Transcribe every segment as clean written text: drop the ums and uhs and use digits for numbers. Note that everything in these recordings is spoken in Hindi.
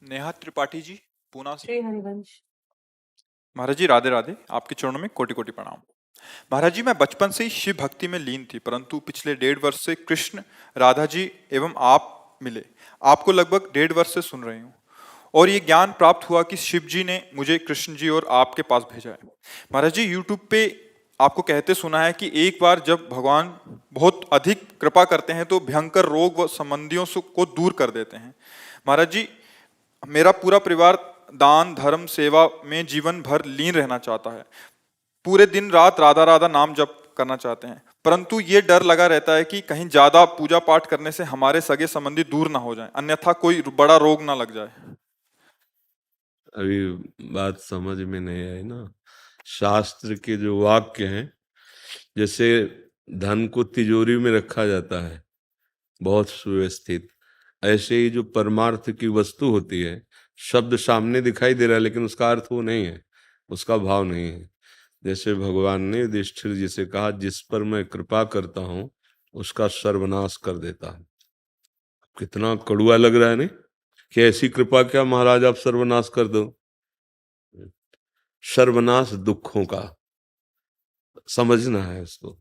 नेहा त्रिपाठी जी, पूना से। श्री हरिवंश। महाराज जी राधे राधे, आपके चरणों में कोटि कोटि प्रणाम। महाराज जी, मैं बचपन से ही शिव भक्ति में लीन थी, परंतु पिछले 1.5 वर्ष से कृष्ण, राधा जी एवं आप मिले। आपको लगभग 1.5 वर्ष से सुन रही हूँ और ये ज्ञान प्राप्त हुआ कि शिव जी ने मुझे कृष्ण जी और आपके पास भेजा है। महाराज जी, यूट्यूब पे आपको कहते सुना है कि एक बार जब भगवान बहुत अधिक कृपा करते हैं तो भयंकर रोग व संबंधियों को दूर कर देते हैं। महाराज जी, मेरा पूरा परिवार दान धर्म सेवा में जीवन भर लीन रहना चाहता है। पूरे दिन रात राधा राधा नाम जप करना चाहते हैं, परंतु ये डर लगा रहता है कि कहीं ज्यादा पूजा पाठ करने से हमारे सगे संबंधी दूर ना हो जाएं, अन्यथा कोई बड़ा रोग ना लग जाए। अभी बात समझ में नहीं आई ना। शास्त्र के जो वाक्य हैं, जैसे धन को तिजोरी में रखा जाता है बहुत सुव्यवस्थित, ऐसे ही जो परमार्थ की वस्तु होती है, शब्द सामने दिखाई दे रहा है लेकिन उसका अर्थ वो नहीं है, उसका भाव नहीं है। जैसे भगवान ने युधिष्ठिर जी से कहा, जिस पर मैं कृपा करता हूं उसका सर्वनाश कर देता हूं। कितना कड़ुआ लग रहा है नहीं कि ऐसी कृपा क्या महाराज आप सर्वनाश कर दो। सर्वनाश दुखों का समझना है उसको।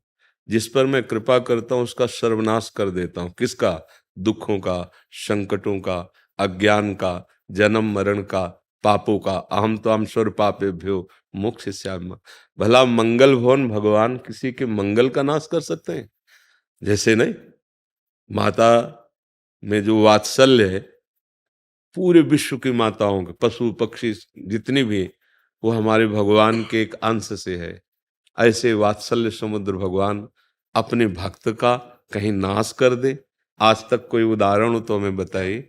जिस पर मैं कृपा करता हूं उसका सर्वनाश कर देता हूं। किसका? दुखों का, संकटों का, अज्ञान का, जन्म मरण का, पापों का। अहम तो हम स्वर पापेभ्यो मोक्षयिष्यामि। भला मंगल भवन भगवान किसी के मंगल का नाश कर सकते हैं? जैसे नहीं, माता में जो वात्सल्य है, पूरे विश्व की माताओं के, पशु पक्षी जितनी भी, वो हमारे भगवान के एक अंश से है। ऐसे वात्सल्य समुद्र भगवान अपने भक्त का कहीं नाश कर दे। आज तक कोई उदाहरण हो तो हमें बताइए।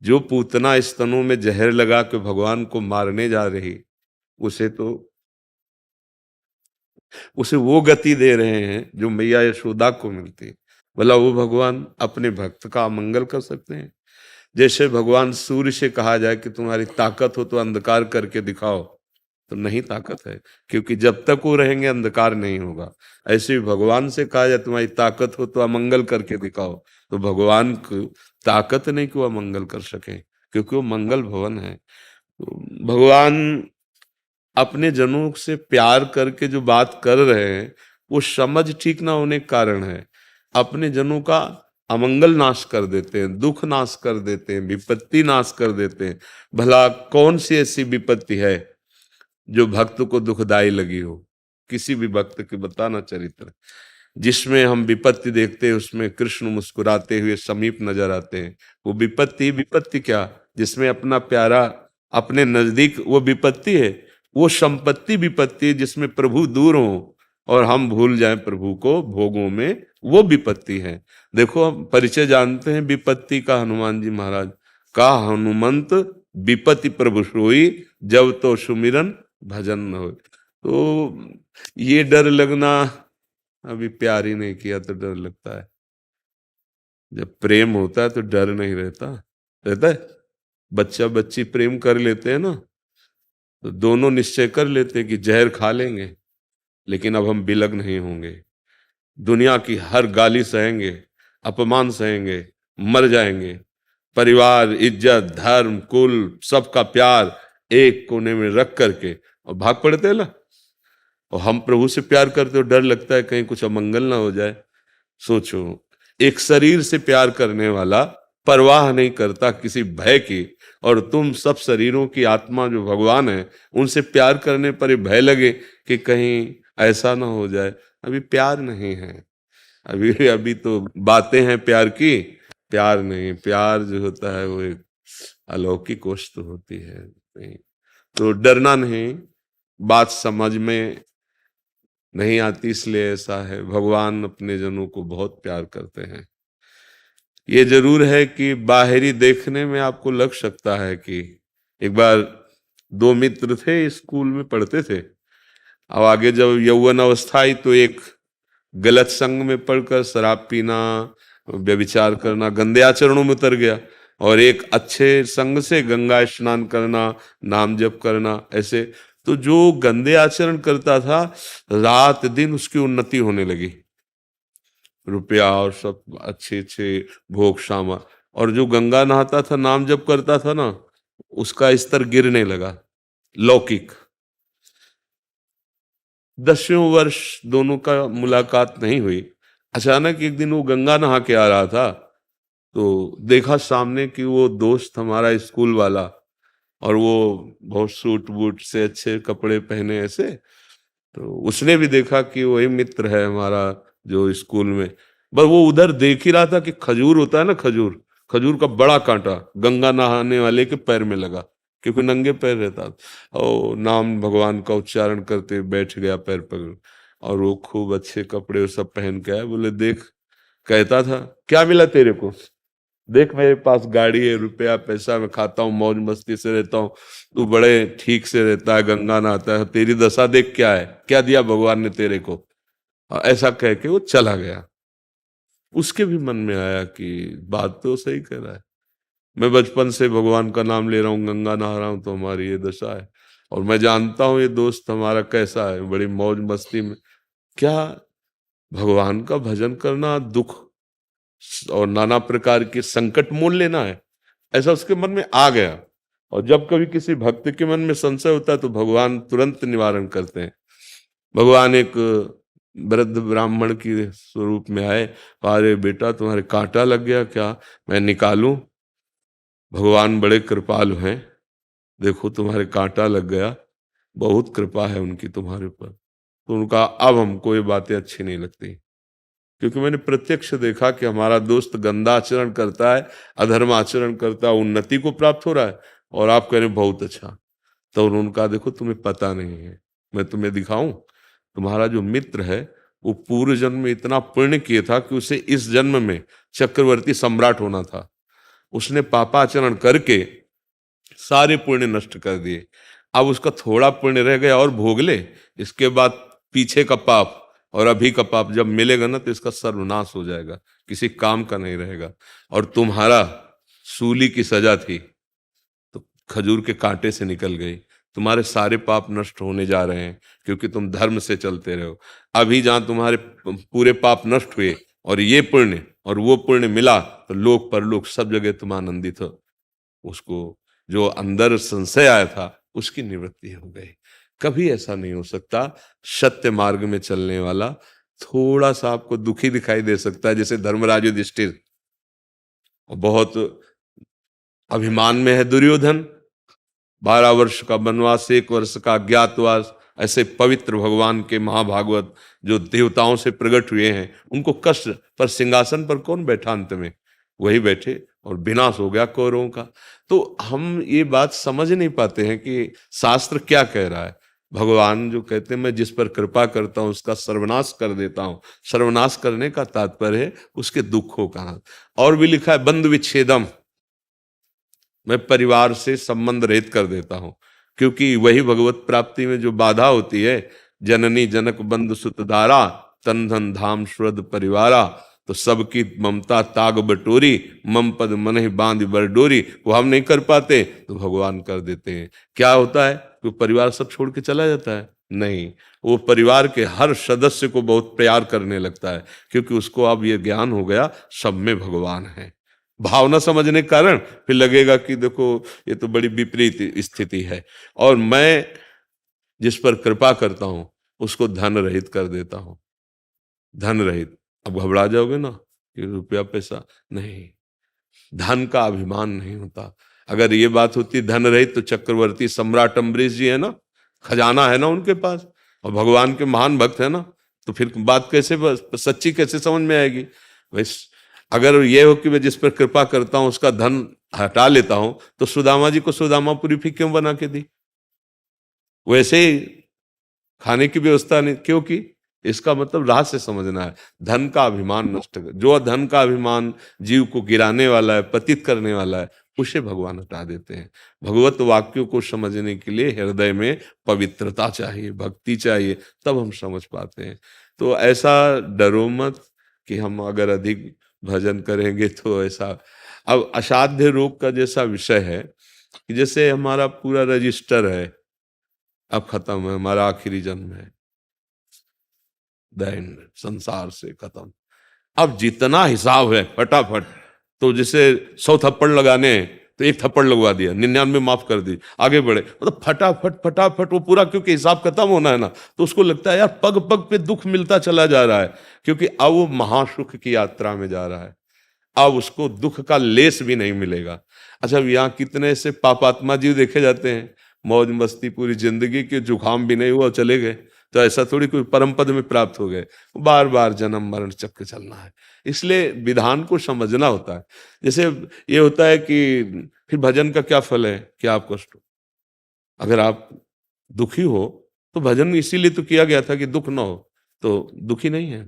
जो पूतना स्तनों में जहर लगा के भगवान को मारने जा रही, उसे वो गति दे रहे हैं जो मैया यशोदा को मिलती। भला वो भगवान अपने भक्त का अमंगल कर सकते हैं? जैसे भगवान सूर्य से कहा जाए कि तुम्हारी ताकत हो तो अंधकार करके दिखाओ, तो नहीं ताकत है, क्योंकि जब तक वो रहेंगे अंधकार नहीं होगा। ऐसे ही भगवान से कहा जाए तुम्हारी ताकत हो तो अमंगल करके दिखाओ, तो भगवान को ताकत नहीं कि वो अमंगल कर सके, क्योंकि वो मंगल भवन है। तो भगवान अपने जनों से प्यार करके जो बात कर रहे हैं, वो समझ ठीक ना होने के कारण है। अपने जनों का अमंगल नाश कर देते हैं, दुख नाश कर देते हैं, विपत्ति नाश कर देते हैं। भला कौन सी ऐसी विपत्ति है जो भक्त को दुखदाई लगी हो? किसी भी भक्त के बताना चरित्र जिसमें हम विपत्ति देखते हैं, उसमें कृष्ण मुस्कुराते हुए समीप नजर आते हैं। वो विपत्ति क्या, जिसमें अपना प्यारा अपने नजदीक, वो विपत्ति है। वो संपत्ति विपत्ति जिसमें प्रभु दूर हो और हम भूल जाएं प्रभु को भोगों में, वो विपत्ति है। देखो, हम परिचय जानते हैं विपत्ति का हनुमान जी महाराज का। हनुमंत विपत्ति प्रभु सोई, जब तो सुमिरन भजन न हो। तो ये डर लगना, अभी प्यार ही नहीं किया तो डर लगता है। जब प्रेम होता है तो डर नहीं रहता है। बच्चा बच्ची प्रेम कर लेते हैं ना, तो दोनों निश्चय कर लेते हैं कि जहर खा लेंगे, लेकिन अब हम बिलग नहीं होंगे। दुनिया की हर गाली सहेंगे, अपमान सहेंगे, मर जाएंगे। परिवार, इज्जत, धर्म, कुल, सबका प्यार एक कोने में रख करके और भाग पड़ते हैं ना। और हम प्रभु से प्यार करते हो, डर लगता है कहीं कुछ अमंगल ना हो जाए। सोचो, एक शरीर से प्यार करने वाला परवाह नहीं करता किसी भय की, और तुम सब शरीरों की आत्मा जो भगवान है, उनसे प्यार करने पर भय लगे कि कहीं ऐसा ना हो जाए। अभी प्यार नहीं है, अभी तो बातें हैं प्यार की, प्यार नहीं। प्यार जो होता है वो एक अलौकिक वस्तु होती है। नहीं तो डरना नहीं। बात समझ में नहीं आती इसलिए ऐसा है। भगवान अपने जनों को बहुत प्यार करते हैं। ये जरूर है कि बाहरी देखने में आपको लग सकता है कि एक बार दो मित्र थे, स्कूल में पढ़ते थे। अब आगे जब यौवन अवस्था आई तो एक गलत संग में पढ़कर शराब पीना, व्यभिचार करना, गंदे आचरणों में उतर गया, और एक अच्छे संग से गंगा स्नान करना, नाम जप करना, ऐसे। तो जो गंदे आचरण करता था, रात दिन उसकी उन्नति होने लगी, रुपया और सब अच्छे अच्छे भोग सामा। और जो गंगा नहाता था, नाम जप करता था ना, उसका स्तर गिरने लगा, लौकिक। 10वें वर्ष दोनों का मुलाकात नहीं हुई। अचानक एक दिन वो गंगा नहा के आ रहा था, तो देखा सामने कि वो दोस्त हमारा स्कूल वाला, और वो बहुत सूट बूट से अच्छे कपड़े पहने ऐसे, तो उसने भी देखा कि वही मित्र है हमारा जो स्कूल में। बस वो उधर देख ही रहा था कि खजूर होता है ना, खजूर, खजूर का बड़ा कांटा गंगा नहाने वाले के पैर में लगा, क्योंकि नंगे पैर रहता था। और नाम भगवान का उच्चारण करते बैठ गया पैर पकड़, और वो खूब अच्छे कपड़े वो सब पहन के आया। बोले देख, कहता था क्या मिला तेरे को, देख मेरे पास गाड़ी है, रुपया पैसा, मैं खाता हूँ, मौज मस्ती से रहता हूँ, तू बड़े ठीक से रहता है, गंगा नहाता है, तेरी दशा देख क्या है, क्या दिया भगवान ने तेरे को। ऐसा कह के वो चला गया। उसके भी मन में आया कि बात तो सही कह रहा है, मैं बचपन से भगवान का नाम ले रहा हूँ, गंगा नहा रहा हूँ, तो हमारी ये दशा है। और मैं जानता हूँ ये दोस्त हमारा कैसा है, बड़ी मौज मस्ती में। क्या भगवान का भजन करना दुख और नाना प्रकार के संकट मोल लेना है, ऐसा उसके मन में आ गया। और जब कभी किसी भक्त के मन में संशय होता है तो भगवान तुरंत निवारण करते हैं। भगवान एक वृद्ध ब्राह्मण के स्वरूप में आए, अरे बेटा तुम्हारे कांटा लग गया क्या, मैं निकालूं। भगवान बड़े कृपालु हैं, देखो तुम्हारे कांटा लग गया, बहुत कृपा है उनकी तुम्हारे ऊपर। तो उनका अब हमको ये बातें अच्छी नहीं लगती, क्योंकि मैंने प्रत्यक्ष देखा कि हमारा दोस्त गंदा आचरण करता है, अधर्म आचरण करता है, उन्नति को प्राप्त हो रहा है, और आप कह रहे हैं बहुत अच्छा। तो उन्होंने कहा देखो तुम्हें पता नहीं है, मैं तुम्हें दिखाऊं, तुम्हारा जो मित्र है वो पूर्व जन्म में इतना पुण्य किया था कि उसे इस जन्म में चक्रवर्ती सम्राट होना था। उसने पापाचरण करके सारे पुण्य नष्ट कर दिए। अब उसका थोड़ा पुण्य रह गया और भोग ले, इसके बाद पीछे का पाप और अभी का पाप जब मिलेगा ना तो इसका सर्वनाश हो जाएगा, किसी काम का नहीं रहेगा। और तुम्हारा सूली की सजा थी तो खजूर के कांटे से निकल गई, तुम्हारे सारे पाप नष्ट होने जा रहे हैं क्योंकि तुम धर्म से चलते रहो। अभी जहां तुम्हारे पूरे पाप नष्ट हुए और ये पुण्य और वो पुण्य मिला, तो लोक परलोक सब जगह तुम आनंदित हो। उसको जो अंदर संशय आया था उसकी निवृत्ति हो गई। कभी ऐसा नहीं हो सकता। सत्य मार्ग में चलने वाला थोड़ा सा आपको दुखी दिखाई दे सकता है, जैसे धर्मराज युधिष्ठिर, बहुत अभिमान में है दुर्योधन, 12 वर्ष का वनवास, 1 वर्ष का अज्ञातवास, ऐसे पवित्र भगवान के महाभागवत जो देवताओं से प्रकट हुए हैं, उनको कष्ट पर सिंहासन पर कौन बैठा, अंत में वही बैठे और विनाश हो गया कौरवों का। तो हम ये बात समझ नहीं पाते हैं कि शास्त्र क्या कह रहा है। भगवान जो कहते हैं मैं जिस पर कृपा करता हूं उसका सर्वनाश कर देता हूं, सर्वनाश करने का तात्पर्य है उसके दुखों का। और भी लिखा है बंधु विच्छेदम, मैं परिवार से संबंध रहित कर देता हूं, क्योंकि वही भगवत प्राप्ति में जो बाधा होती है, जननी जनक बंधु सुत दारा, तन धन धाम श्रद्ध परिवारा, तो सबकी ममता ताग बटोरी, मम पद मन ही बांध बरडोरी, वो हम नहीं कर पाते तो भगवान कर देते हैं। क्या होता है कि परिवार सब छोड़ के चला जाता है? नहीं, वो परिवार के हर सदस्य को बहुत प्यार करने लगता है, क्योंकि उसको अब ये ज्ञान हो गया सब में भगवान है। भावना समझने के कारण फिर लगेगा कि देखो ये तो बड़ी विपरीत स्थिति है, और मैं जिस पर कृपा करता हूं उसको धन रहित कर देता हूं, धन रहित। अब घबरा जाओगे ना कि रुपया पैसा नहीं, धन का अभिमान नहीं होता। अगर ये बात होती धन रहित तो चक्रवर्ती सम्राट अम्बरीश जी है ना, खजाना है ना उनके पास, और भगवान के महान भक्त है ना, तो फिर बात कैसे सच्ची कैसे समझ में आएगी। वैस अगर ये हो कि मैं जिस पर कृपा करता हूं उसका धन हटा लेता हूं, तो सुदामा जी को सुदामापुरी फिर क्यों बना के दी? वैसे ही खाने की व्यवस्था नहीं, क्योंकि इसका मतलब रहस्य समझना है। धन का अभिमान नष्ट कर, जो धन का अभिमान जीव को गिराने वाला है, पतित करने वाला है, उसे भगवान हटा देते हैं। भगवत वाक्यों को समझने के लिए हृदय में पवित्रता चाहिए, भक्ति चाहिए, तब हम समझ पाते हैं। तो ऐसा डरो मत कि हम अगर अधिक भजन करेंगे तो ऐसा। अब असाध्य रोग का जैसा विषय है कि जैसे हमारा पूरा रजिस्टर है, अब खत्म है, हमारा आखिरी जन्म है, दैन संसार से खत्म। अब जितना हिसाब है फटाफट, तो जैसे 100 थप्पड़ लगाने हैं तो एक थप्पड़ लगवा दिया, 99 माफ कर दी, आगे बढ़े, मतलब फटाफट फटाफट वो पूरा, क्योंकि हिसाब खत्म होना है ना, तो उसको लगता है यार पग पग पे दुख मिलता चला जा रहा है, क्योंकि अब वो महासुख की यात्रा में जा रहा है, अब उसको दुख का लेस भी नहीं मिलेगा। अच्छा, यहाँ कितने से पापात्मा जीव देखे जाते हैं, मौज मस्ती पूरी जिंदगी के, जुकाम भी नहीं हुआ चले गए, तो ऐसा थोड़ी कोई परम पद में प्राप्त हो गए, बार बार जन्म मरण चक्र चलना है। इसलिए विधान को समझना होता है। जैसे ये होता है कि फिर भजन का क्या फल है कि आप कष्ट हो, अगर आप दुखी हो तो भजन इसीलिए तो किया गया था कि दुख ना हो, तो दुखी नहीं है,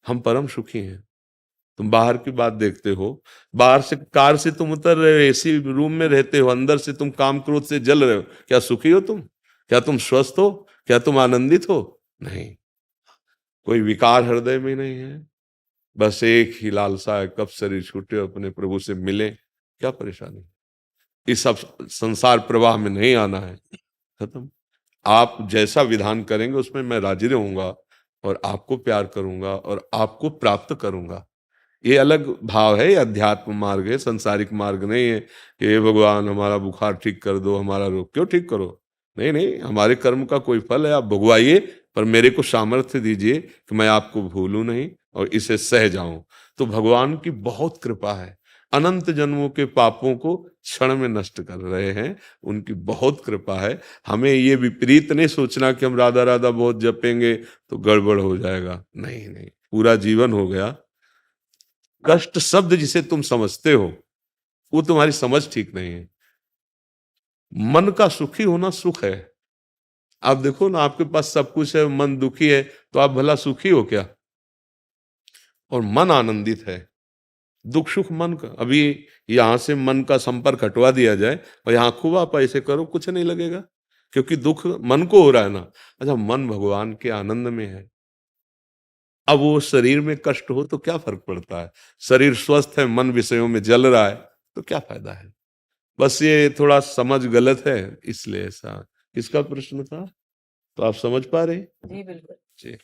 हम परम सुखी हैं। तुम बाहर की बात देखते हो, बाहर से कार से तुम उतर रहे हो, एसी रूम में रहते हो, अंदर से तुम काम क्रोध से जल रहे हो, क्या सुखी हो तुम? क्या तुम स्वस्थ हो? क्या तुम आनंदित हो? नहीं, कोई विकार हृदय में नहीं है, बस एक ही लालसा है, कब शरीर छूटे अपने प्रभु से मिले। क्या परेशानी? इस सब संसार प्रवाह में नहीं आना है, खत्म। आप जैसा विधान करेंगे उसमें मैं राजी रहूंगा और आपको प्यार करूंगा और आपको प्राप्त करूंगा। ये अलग भाव है, ये अध्यात्म मार्ग है, संसारिक मार्ग नहीं है कि हे भगवान हमारा बुखार ठीक कर दो, हमारा रोग क्यों ठीक करो। नहीं नहीं, हमारे कर्म का कोई फल है, आप भुगवाइए, पर मेरे को सामर्थ्य दीजिए कि मैं आपको भूलूं नहीं और इसे सह जाऊं। तो भगवान की बहुत कृपा है, अनंत जन्मों के पापों को क्षण में नष्ट कर रहे हैं, उनकी बहुत कृपा है। हमें ये विपरीत नहीं सोचना कि हम राधा राधा बहुत जपेंगे तो गड़बड़ हो जाएगा, नहीं नहीं, पूरा जीवन हो गया। कष्ट शब्द जिसे तुम समझते हो वो तुम्हारी समझ ठीक नहीं है। मन का सुखी होना सुख है। आप देखो ना, आपके पास सब कुछ है, मन दुखी है, तो आप भला सुखी हो क्या? और मन आनंदित है, दुख सुख मन का। अभी यहां से मन का संपर्क हटवा दिया जाए और यहाँ खूब आप ऐसे करो, कुछ नहीं लगेगा, क्योंकि दुख मन को हो रहा है ना। अच्छा, मन भगवान के आनंद में है। अब वो शरीर में कष्ट हो तो क्या फर्क पड़ता है, शरीर स्वस्थ है, मन विषयों में जल रहा है, तो क्या फायदा है। बस ये थोड़ा समझ गलत है, इसलिए ऐसा। किसका प्रश्न था, तो आप समझ पा रहे? जी बिल्कुल। जी।